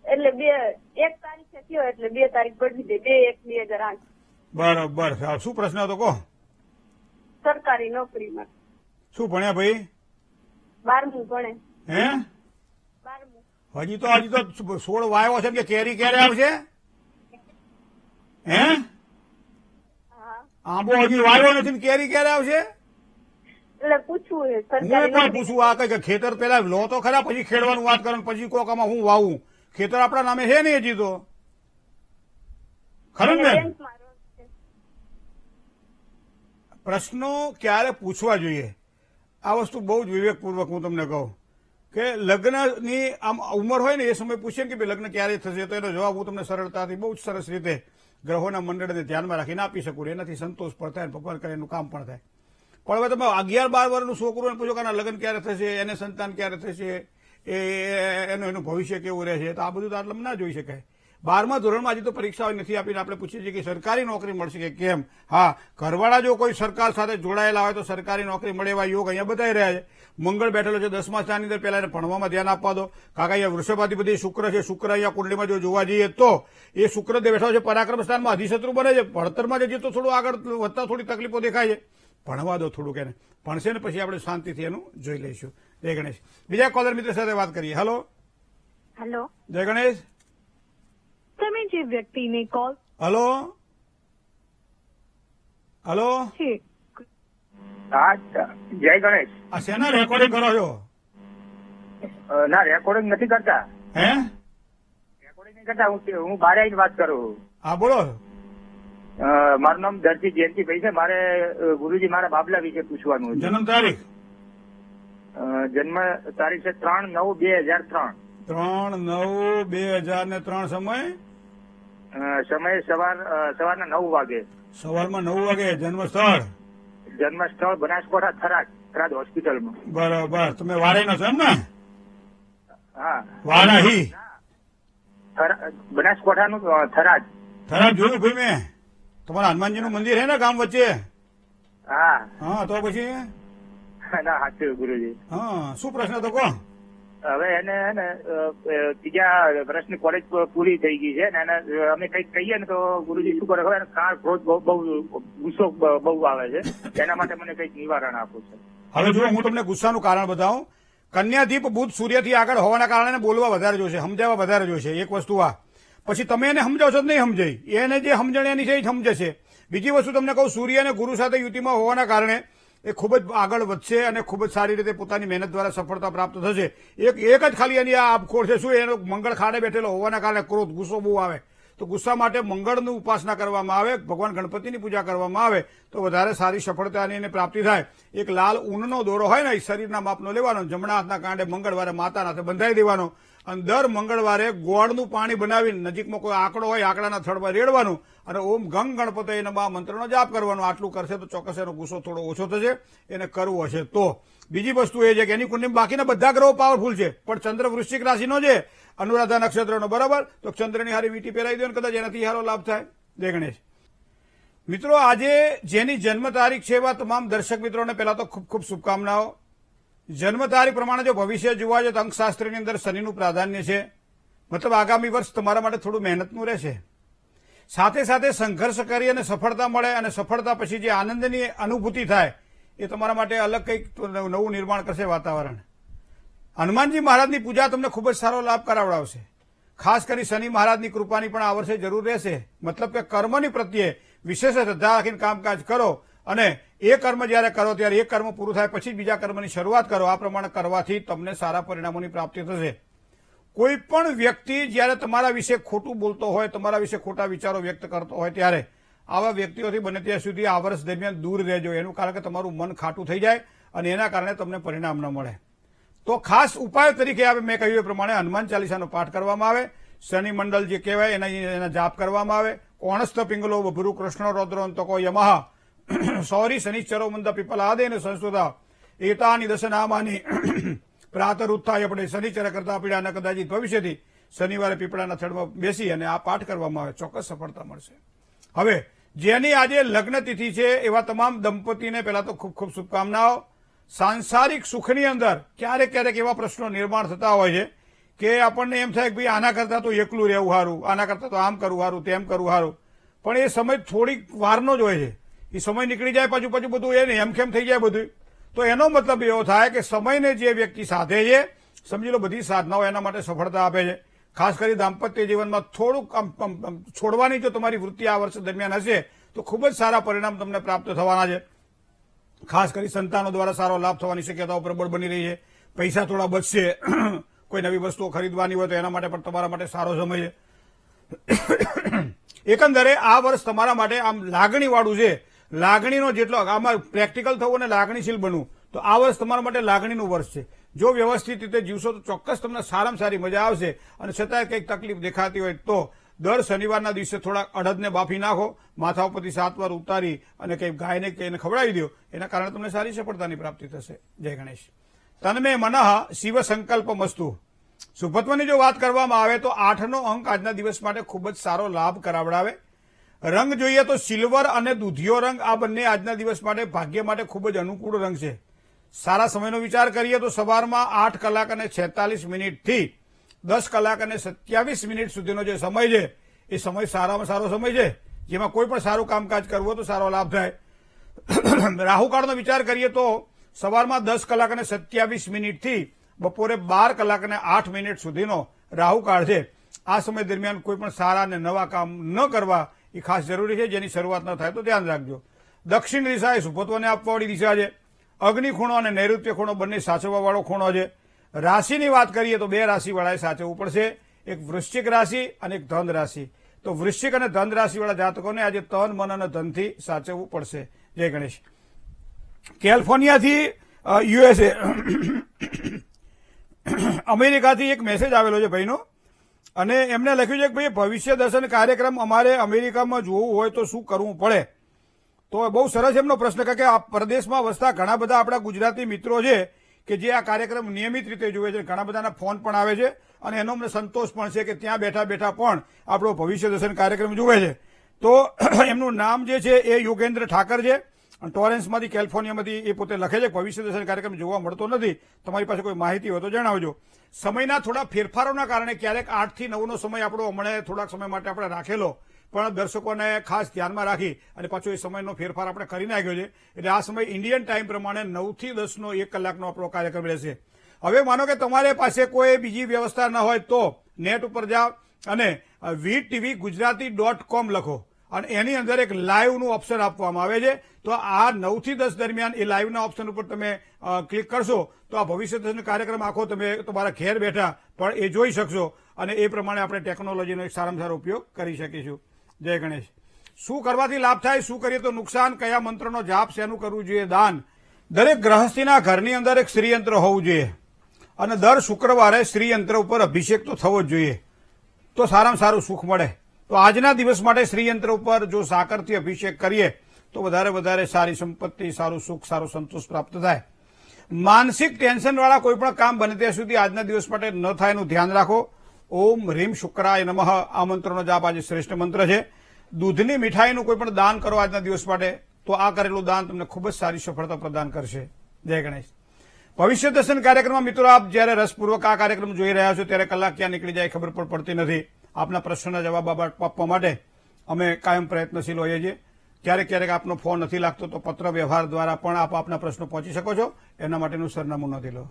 એટલે 1 તારીખે થયો એટલે 2 તારીખ બદલી દે. 2/1/2008. બરાબર. શું પ્રશ્ન હતો કહો? સરકારી નોકરીમાં. શું ભણ્યા ભાઈ? 12મું ભણે. હે? 12મું. હજી તો 16 વાયો છે કે કેરી ક્યારે આવશે? હે? હા. આંબો હજી વાયો નથી ને કેરી ક્યારે આવશે? એટલે પૂછવું છે હું સરકારી પણ પૂછું આ કઈ ખેતર પેલા લો તો ખરા, પછી ખેડવાનું વાત કરો પછી કોકામાં હું વાવું. ખેતર આપણા નામે છે ને હજી તો. ખરું ને? બેંકમાં રોજ છે. પ્રશ્નો ક્યારે પૂછવા જોઈએ આ વસ્તુ બહુ જ વિવેકપૂર્વક હું તમને કહું. કે લગ્નની આમ ઉંમર હોય ને એ સમય પૂછીએ કે ભાઈ લગ્ન ક્યારે થશે, તો એનો જવાબ હું તમને સરળતાથી બહુ જ સરસ રીતે ગ્રહોના મંડળને ધ્યાનમાં રાખીને આપી શકું. એનાથી સંતોષ પણ થાય, ભગવાન કરે એનું કામ પણ થાય. પણ હવે તમે 11-12 વર્ષનું છોકરું પૂછો કે લગ્ન ક્યારે થશે, એને સંતાન ક્યારે થશે, એનું ભવિષ્ય કેવું રહેશે, તો આ બધું તો આટલું ના જોઈ શકાય. 12મા ધોરણમાં હજી તો પરીક્ષાઓ નથી આપીને આપણે પૂછીએ છીએ કે સરકારી નોકરી મળશે કે કેમ. હા, ઘરવાળા જો કોઈ સરકાર સાથે જોડાયેલા હોય તો સરકારી નોકરી મળે એવા યોગ અહીંયા બતાવી રહ્યા છે. મંગળ બેઠેલો છે 10મા સ્થાનની અંદર, પહેલા એને ભણવામાં ધ્યાન આપવા દો. કાકા અહીંયા વૃષભાધિપતિ શુક્ર છે. શુક્ર અહીંયા કુંડલીમાં જો જોવા જઈએ તો એ શુક્ર બેઠો છે પરાક્રમ સ્થાનમાં, અધિશત્રુ બને છે. ભણતરમાં જઈએ તો થોડું આગળ વધતા થોડી તકલીફો દેખાય છે. ભણવા દો થોડુંક એને, ભણશે ને પછી આપણે શાંતિથી એનું જોઈ લઈશું. જય ગણેશ. બીજા કોલર મિત્ર સાથે વાત કરીએ. હેલો. હેલો. જય ગણેશ. તમે જે વ્યક્તિને કોલ હલો હલો છે હા, જય ગણેશ. આ શેના રેકોર્ડિંગ કરો છો? ના, રેકોર્ડિંગ નથી કરતા. હે? રેકોર્ડિંગ નહીં કરતા. હું બહાર આવીને વાત કરું. હા બોલો. મારું નામ દરજી જયંતિભાઈ છે. મારે ગુરુજી મારા બાબલા વિશે પૂછવાનું છે. જન્મ તારીખ? જન્મ તારીખ છે 3/9/2003. 3/9/2003. સમય સવારના 9 વાગે. સવારમાં 9 વાગે. જન્મ સ્થળ? જન્મ સ્થળ બનાસકાંઠા, થરાદ હોસ્પિટલમાં. બરાબર. તમે વારાઈનો છો એમ ને? હા, વારાહી બનાસકાંઠાનું થરાદ. થરાદ જોયું ભાઈ મેં. તમારા હનુમાનજીનું મંદિર છે ને ગામ વચ્ચે? હા. હા, તો પછી ના, સાચું ગુરુજી. હા, શું પ્રશ્ન તો કહો. હવે એને ત્રીજા વર્ષની કોલેજ પૂરી થઈ ગઈ છે ને એને અમે કંઈક કહીએ ને તો ગુરુજી શું કરે ખબર, કાર ક્રોધ બહુ ગુસ્સો બહુ આવે છે. એના માટે મને કંઈક નિવારણ આપવું છે. હવે જો હું તમને ગુસ્સાનું કારણ બતાવું. કન્યાદીપ બુધ સૂર્યથી આગળ હોવાના કારણે બોલવા વધારે જોશે, સમજાવવા વધારે જોશે. એક વસ્તુ આ. પછી તમે એને સમજાવશો તો નહીં સમજાય, એને જે સમજણ એની છે એ સમજે છે. બીજી વસ્તુ તમને કહું, સૂર્ય અને ગુરુ સાથે યુતિમાં હોવાના કારણે એ ખૂબ જ આગળ વધશે અને ખૂબ જ સારી રીતે પોતાની મહેનત દ્વારા સફળતા પ્રાપ્ત થશે. એક જ ખાલી એની આ આપખોડ છે. શું? એનો મંગળ ખાડે બેઠેલો હોવાના કારણે ક્રોધ, ગુસ્સો બહુ આવે. તો ગુસ્સા માટે મંગળની ઉપાસના કરવામાં આવે, ભગવાન ગણપતિની પૂજા કરવામાં આવે તો વધારે સારી સફળતાની એને પ્રાપ્તિ થાય. એક લાલ ઊનનો દોરો હોય ને એ શરીરના માપનો લેવાનો, જમણા હાથના કાંડે મંગળવારે માતાના હાથે બંધાઈ દેવાનો અને દર મંગળવારે ગોળનું પાણી બનાવીને નજીકમાં કોઈ આંકડો હોય આંકડાના થડમાં રેડવાનું અને ઓમ ગંગ ગણપતયે નમઃ મંત્રનો જાપ કરવાનો. આટલું કરશે તો ચોક્કસ એનો ગુસ્સો થોડો ઓછો થશે. એને કરવો હશે તો. બીજી વસ્તુ એ છે કે એની કુંડલીમાં બાકીના બધા ગ્રહો પાવરફુલ છે, પણ ચંદ્ર વૃશ્ચિક રાશિનો છે, અનુરાધા નક્ષત્રનો, બરાબર. તો ચંદ્રની હારી વીંટી પહેરાવી દો ને કદાચ એનાથી સારો લાભ થાય. જય ગણેશ. મિત્રો, આજે જેની જન્મ તારીખ છે એવા તમામ દર્શક મિત્રોને પહેલા તો ખૂબ ખૂબ શુભકામનાઓ. જન્મ તારીખ પ્રમાણે જો ભવિષ્ય જોવા જાય તો અંકશાસ્ત્રની અંદર શનિનું પ્રાધાન્ય છે. મતલબ આગામી વર્ષ તમારા માટે થોડું મહેનતનું રહેશે. સાથે સાથે સંઘર્ષ કરી અને સફળતા મળે અને સફળતા પછી જે આનંદની અનુભૂતિ થાય એ તમારા માટે અલગ કંઈક નવું નિર્માણ કરશે વાતાવરણ. હનુમાનજી મહારાજની પૂજા તમને ખૂબ જ સારો લાભ કરાવડાવશે. ખાસ કરી શનિ મહારાજની કૃપાની પણ આ વર્ષે જરૂર રહેશે. મતલબ કે કર્મની પ્રત્યે વિશેષ શ્રદ્ધા રાખીને કામકાજ કરો અને એ કર્મ જ્યારે કરો ત્યારે એ કર્મ પૂરું થાય પછી જ બીજા કર્મની શરૂઆત કરો. આ પ્રમાણે કરવાથી તમને સારા પરિણામોની પ્રાપ્તિ થશે. કોઈ પણ વ્યક્તિ જ્યારે તમારા વિશે ખોટું બોલતો હોય, તમારા વિશે ખોટા વિચારો વ્યક્ત કરતો હોય ત્યારે આવા વ્યક્તિઓથી બને ત્યાં સુધી આ વર્ષ દરમિયાન દૂર રહેજો. એનું કારણ કે તમારું મન ખાટું થઈ જાય અને એના કારણે તમને પરિણામ ન મળે. તો ખાસ ઉપાય તરીકે મેં કહ્યું એ પ્રમાણે હનુમાન ચાલીસાનો પાઠ કરવામાં આવે, શનિ મંડળ જે કહેવાય એના જાપ કરવામાં આવે, કોણસ્થ પિંગલો બભરુ કૃષ્ણ રૌદ્રોંતકો યમઃ સૌરી શનિશ્ચરો મંદ પીપલાદેન સંસ્કૃતા એતાની દશનામાની પ્રાતરુત્થાય આપણે શનિચર કરતા પીડા ન કદાચિત ભવિષ્યથી શનિવારે પીપળાના થડમાં બેસી અને આ પાઠ કરવામાં આવે, ચોક્કસ સફળતા મળશે. હવે જેની આજે લગ્ન તિથિ છે એવા તમામ દંપતીને પહેલા તો ખૂબ ખૂબ શુભકામનાઓ. સાંસારિક સુખની અંદર ક્યારેક ક્યારેક એવા પ્રશ્નો નિર્માણ થતા હોય છે કે આપણને એમ થાય કે ભાઈ આના કરતા તો એકલું રહેવું સારું, આના કરતા તો આમ કરવું સારું, તેમ કરવું સારું. પણ એ સમય થોડીક વારનો જ હોય છે. એ સમય નીકળી જાય પાછું બધું એ હેમખેમ થઈ જાય બધું. તો એનો મતલબ એવો થાય કે સમયને જે વ્યક્તિ સાધે છે, સમજી લો બધી સાધનાઓ એના માટે સફળતા આપે છે. ખાસ કરી દાંપત્ય જીવનમાં થોડુંક છોડવાની જો તમારી વૃત્તિ આ વર્ષ દરમિયાન હશે તો ખૂબ જ સારા પરિણામ તમને પ્રાપ્ત થવાના છે. ખાસ કરી સંતાનો દ્વારા સારો લાભ થવાની શક્યતાઓ પ્રબળ બની રહી છે. પૈસા થોડા બચશે. કોઈ નવી વસ્તુઓ ખરીદવાની હોય તો એના માટે પણ તમારા માટે સારો સમય છે. એકંદરે આ વર્ષ તમારા માટે આમ લાગણીવાળું છે. લાગણીનો જેટલો આમાં પ્રેક્ટિકલ થવું અને લાગણીશીલ બનવું, તો આ વર્ષ તમારા માટે લાગણીનું વર્ષ છે. જો વ્યવસ્થિત રીતે જીવશો તો ચોક્કસ તમને સારામાં સારી મજા આવશે. અને છતાંય કંઈક તકલીફ દેખાતી હોય તો દર શનિવારના દિવસે થોડાક અડદને બાફી નાખો, માથા ઉપરથી 7 વાર ઉતારી અને કંઈક ગાયને કે એને ખવડાવી દો. એના કારણે તમને સારી સફળતાની પ્રાપ્તિ થશે. જય ગણેશ. તન્મે મનઃ શિવ સંકલ્પ મસ્તુ. શુભત્વની જો વાત કરવામાં આવે તો 8નો અંક આજના દિવસ માટે ખૂબ જ સારો લાભ કરાવડાવે. રંગ જોઈએ તો સિલ્વર અને દૂધિયો રંગ, આ બંને આજના દિવસ માટે ભાગ્ય માટે ખૂબ જ અનુકૂળ રંગ છે. સારા સમયનો વિચાર કરીએ તો સવારમાં 8 કલાક અને 46 મિનિટથી 10 કલાક અને 27 મિનિટ સુધીનો જે સમય છે એ સમય સારામાં સારો સમય છે, જેમાં કોઈ પણ સારું કામકાજ કરવું હોય તો સારો લાભ થાય. રાહુકાળનો વિચાર કરીએ તો સવારમાં 10 કલાક અને 27 મિનિટથી બપોરે 12 કલાક અને 8 મિનિટ સુધીનો રાહુકાળ છે. આ સમય દરમિયાન કોઈ પણ સારા અને નવા કામ ન કરવા એ ખાસ જરૂરી છે, જેની શરૂઆત ન થાય તો ધ્યાન રાખજો. દક્ષિણ દિશા એ શુભત્વને આપવાવાળી દિશા છે. અગ્નિ ખૂણો અને નૈઋત્ય ખૂણો બંને સાચવવાવાળો ખૂણો છે. રાશિની વાત કરીએ તો 2 રાશિવાળાએ સાચવવું પડશે, એક વૃશ્ચિક રાશિ અને એક ધન રાશિ. તો વૃશ્ચિક અને ધન રાશિવાળા જાતકોને આજે તન, મન અને ધનથી સાચવવું પડશે. જય ગણેશ. કેલિફોર્નિયાથી યુએસએ અમેરિકાથી એક મેસેજ આવેલો છે ભાઈનો, અને એમને લખ્યું છે કે ભાઈ ભવિષ્ય દર્શન કાર્યક્રમ અમારે અમેરિકામાં જોવું હોય તો શું કરવું પડે. તો બહુ સરસ એમનો પ્રશ્ન, કે આ પ્રદેશમાં વસતા ઘણા બધા આપણા ગુજરાતી મિત્રો છે કે જે આ કાર્યક્રમ નિયમિત રીતે જુએ છે. ઘણા બધાના ફોન પણ આવે છે અને એનો અમને સંતોષ પણ છે કે ત્યાં બેઠા બેઠા પણ આપણો ભવિષ્ય દર્શન કાર્યક્રમ જુએ છે. તો એમનું નામ જે છે એ યોગેન્દ્ર ઠાકર છે, ટોરેન્સમાંથી, કેલિફોર્નિયામાંથી. એ પોતે લખે છે કે ભવિષ્ય દર્શન કાર્યક્રમ જોવા મળતો નથી, તમારી પાસે કોઈ માહિતી હોય તો જણાવજો. સમયના થોડા ફેરફારોના કારણે ક્યારેક 8 થી 9નો સમય આપણો હમણાં થોડાક સમય માટે આપણે રાખેલો, પણ દર્શકોને ખાસ ધ્યાનમાં રાખી અને પાછો એ સમયનો ફેરફાર આપણે કરી નાખ્યો છે. એટલે આ સમય ઇન્ડિયન ટાઈમ પ્રમાણે 9 થી 10નો 1 કલાકનો આપણો કાર્યક્રમ રહેશે. હવે માનો કે તમારે પાસે કોઈ બીજી વ્યવસ્થા ન હોય તો નેટ ઉપર જાઓ અને VTVGujarati.com લખો અને એની અંદર એક લાઈવનું ઓપ્શન આપવામાં આવે છે. તો આ 9 થી 10 દરમિયાન એ લાઈવના ઓપ્શન ઉપર તમે ક્લિક કરશો તો આ ભવિષ્ય દર્શન કાર્યક્રમ આખો તમે તમારા ઘેર બેઠા પણ એ જોઈ શકશો, અને એ પ્રમાણે આપણે ટેકનોલોજીનો એક સારામાં સારો ઉપયોગ કરી શકીશું. જય ગણેશ. શું કરવાથી લાભ થાય, શું કરીએ તો નુકસાન, કયા મંત્રનો જાપ, શેનું કરવું જોઈએ દાન. દરેક ગ્રહસ્થીના ઘરની અંદર એક શ્રીયંત્ર હોવું જોઈએ અને દર શુક્રવારે શ્રીયંત્ર ઉપર અભિષેક તો થવો જ જોઈએ, તો સારામાં સારું સુખ મળે. તો આજના દિવસ માટે શ્રીયંત્ર ઉપર જો સાકરથી અભિષેક કરીએ તો વધારે સારી સંપત્તિ, સારું સુખ, સારો સંતોષ પ્રાપ્ત થાય. માનસિક ટેન્શનવાળા કોઈ પણ કામ બને ત્યાં સુધી આજના દિવસ માટે ન થાય એનું ધ્યાન રાખો. ઓમ હ્રીમ શુક્રાય નમઃ આ મંત્રનો જાપ આજે શ્રેષ્ઠ મંત્ર છે. દૂધની મીઠાઈનું કોઈ પણ દાન કરો આજના દિવસ માટે, તો આ કરેલું દાન તમને ખૂબ જ સારી સફળતા પ્રદાન કરશે. જય ગણેશ. ભવિષ્ય દર્શન કાર્યક્રમમાં મિત્રો આપ જ્યારે રસપૂર્વક આ કાર્યક્રમ જોઈ રહ્યા છો ત્યારે કલાક ક્યાં નીકળી જાય ખબર પણ પડતી નથી. આપના પ્રશ્નના જવાબ આપવા માટે અમે કાયમ પ્રયત્નશીલ હોઈએ છીએ. ક્યારેક આપનો ફોન નથી લાગતો તો પત્ર વ્યવહાર દ્વારા પણ આપ આપના પ્રશ્નો પહોંચી શકો છો. એના માટેનું સરનામું નોંધી લો.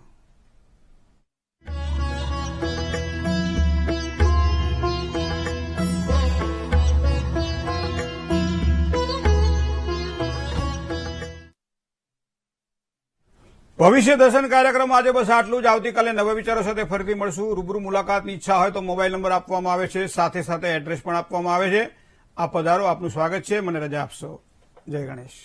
ભવિષ્ય દર્શન કાર્યક્રમ આજે બસ આટલું જ. આવતીકાલે નવા વિચારો સાથે ફરીથી મળશું. રૂબરૂ મુલાકાતની ઈચ્છા હોય તો મોબાઈલ નંબર આપવામાં આવે છે, સાથે એડ્રેસ પણ આપવામાં આવે છે. આપ પધારો, આપનું સ્વાગત છે. મને રજા આપશો. જય ગણેશ.